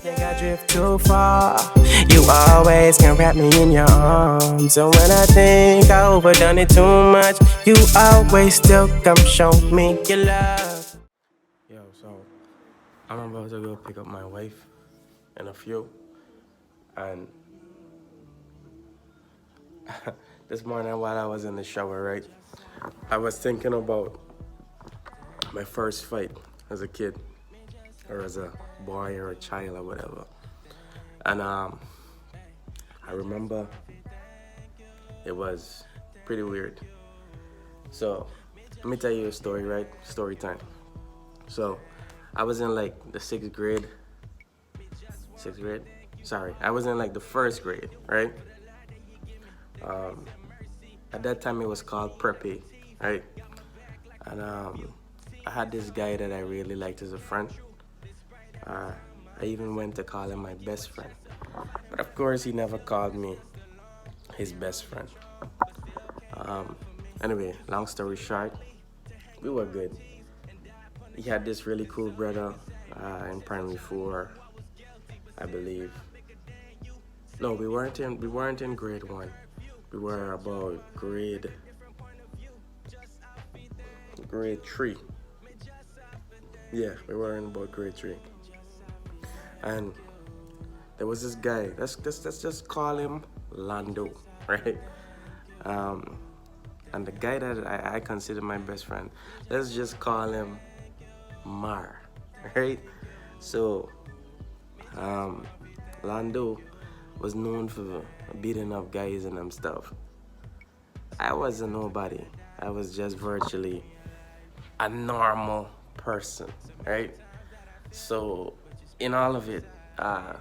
think I drift too far. You always can wrap me in your arms. And when I think I overdone it too much, you always still come show me your love. Yo, so I'm about to go pick up my wife in a few. And this morning while I was in the shower, right, I was thinking about my first fight as a kid, or as a boy or a child or whatever. And I remember it was pretty weird. So let me tell you a story, right? Story time. So I was in like the sixth grade. Sorry, I was in like the first grade, right? At that time it was called preppy, right? And I had this guy that I really liked as a friend. I even went to call him my best friend. But of course, he never called me his best friend. Anyway, long story short, we were good. He had this really cool brother in primary 4, I believe. No, we weren't in grade 1. We were about grade 3. Yeah, we were in about grade 3. And there was this guy, let's just call him Lando, right? And the guy that I consider my best friend, let's just call him Mar, right? So, Lando was known for beating up guys and them stuff. I was a nobody. I was just virtually a normal person, right? So, in all of it, I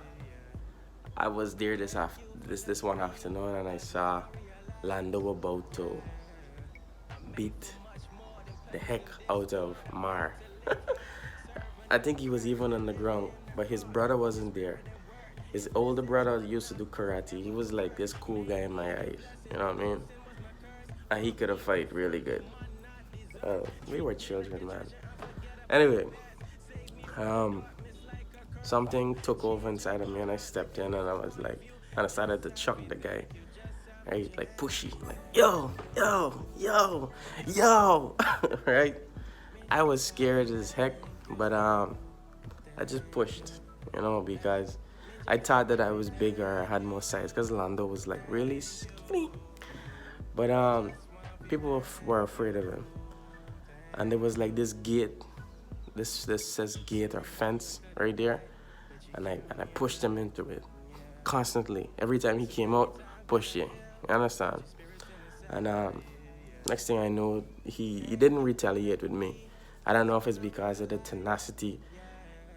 was there this one afternoon, and I saw Lando about to beat the heck out of Mar. I think he was even on the ground, but his brother wasn't there. His older brother used to do karate. He was like this cool guy in my eyes, you know what I mean? And he could have fight really good. We were children, man. Anyway, something took over inside of me, and I stepped in, and I started to chuck the guy. Right? Like pushy, like yo, right? I was scared as heck, but I just pushed, because I thought that I was bigger, I had more size, because Lando was like really skinny. But people were afraid of him, and there was like this gate. This says gate or fence right there, and I pushed him into it constantly. Every time he came out, pushed you. You understand? And next thing I know, he didn't retaliate with me. I don't know if it's because of the tenacity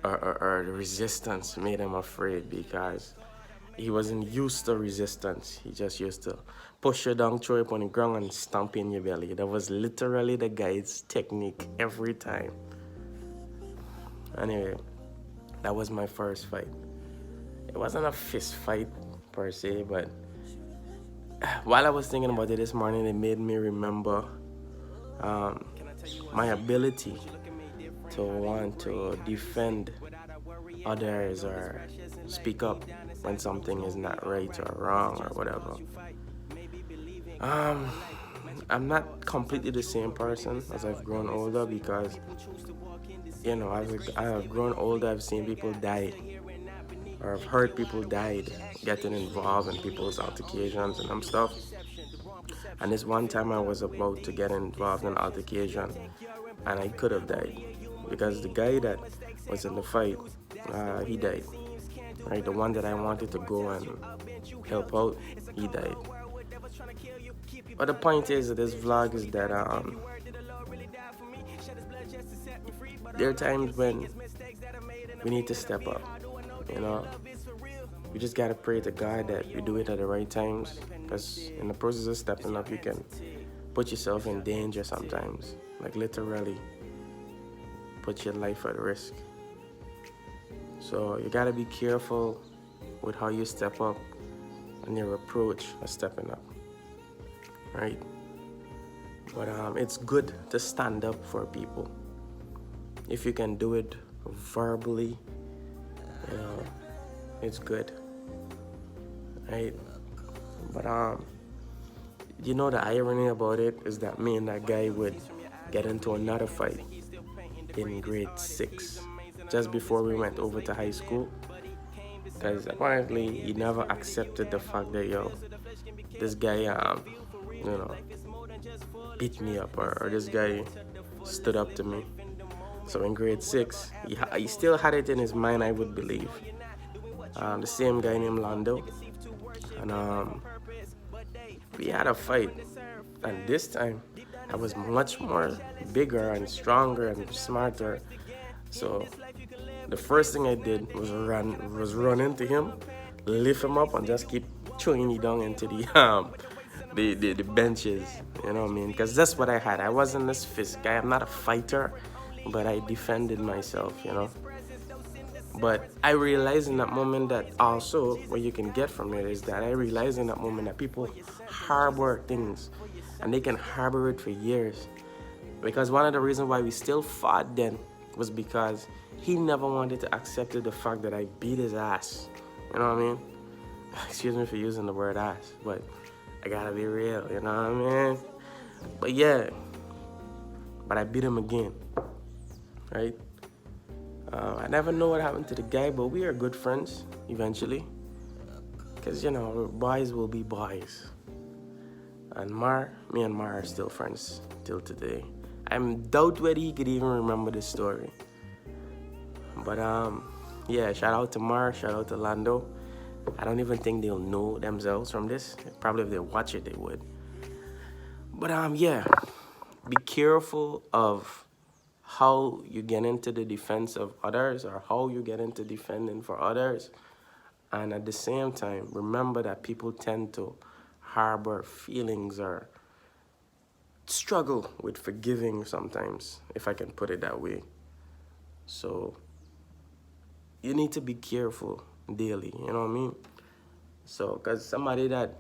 or the resistance made him afraid, because he wasn't used to resistance. He just used to push you down, throw you up on the ground, and stomp in your belly. That was literally the guy's technique every time. Anyway, that was my first fight. It wasn't a fist fight per se, but while I was thinking about it this morning, it made me remember my ability to want to defend others or speak up when something is not right or wrong or whatever. I'm not completely the same person as I've grown older, because I have grown older. I've seen people die, or I've heard people died getting involved in people's altercations and stuff. And this one time I was about to get involved in an altercation, and I could have died, because the guy that was in the fight, he died. Right, the one that I wanted to go and help out, he died. But the point is that this vlog is that there are times when we need to step up, You just gotta pray to God that you do it at the right times, because in the process of stepping up, you can put yourself in danger sometimes, like literally put your life at risk. So you gotta be careful with how you step up and your approach of stepping up, right? But it's good to stand up for people. If you can do it verbally, it's good, right? But you know the irony about it is that me and that guy would get into another fight in grade 6, just before we went over to high school, because apparently he never accepted the fact that this guy you know beat me up, or this guy stood up to me. So in grade 6, he still had it in his mind, I would believe. The same guy named Lando, and we had a fight, and this time I was much more bigger and stronger and smarter. So the first thing I did was run into him, lift him up, and just keep throwing me down into the benches. You know what I mean? Because that's what I had. I wasn't this fist guy. I'm not a fighter, but I defended myself. But I realized in that moment that also what you can get from it is that I realized in that moment that people harbor things, and they can harbor it for years. Because one of the reasons why we still fought then was because he never wanted to accept the fact that I beat his ass. You know what I mean? Excuse me for using the word ass, but I gotta be real, you know what I mean? But yeah, but I beat him again, right? I never know what happened to the guy, but we are good friends eventually. Because, boys will be boys. And me and Mar are still friends till today. I'm doubt whether he could even remember this story. But yeah, shout out to Mar, shout out to Lando. I don't even think they'll know themselves from this. Probably if they watch it, they would. But yeah, be careful of how you get into the defense of others, or how you get into defending for others. And at the same time, remember that people tend to harbor feelings or struggle with forgiving sometimes, if I can put it that way. So you need to be careful daily, you know what I mean? So, because somebody that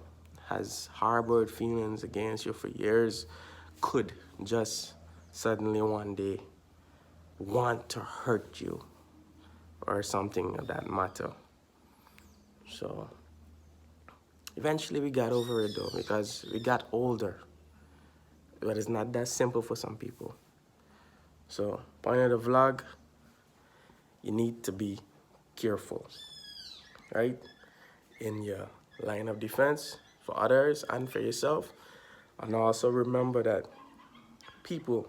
has harbored feelings against you for years could just suddenly one day want to hurt you or something of that matter. So eventually we got over it though, because we got older. But it's not that simple for some people. So point of the vlog, you need to be careful, right? In your line of defense for others and for yourself. And also remember that people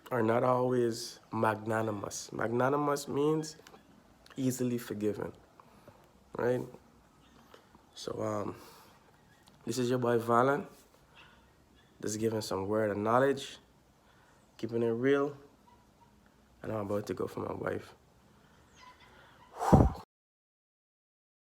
are not always magnanimous. Magnanimous means easily forgiven, right? So this is your boy Valen. Just giving some word of knowledge, keeping it real, and I'm about to go for my wife.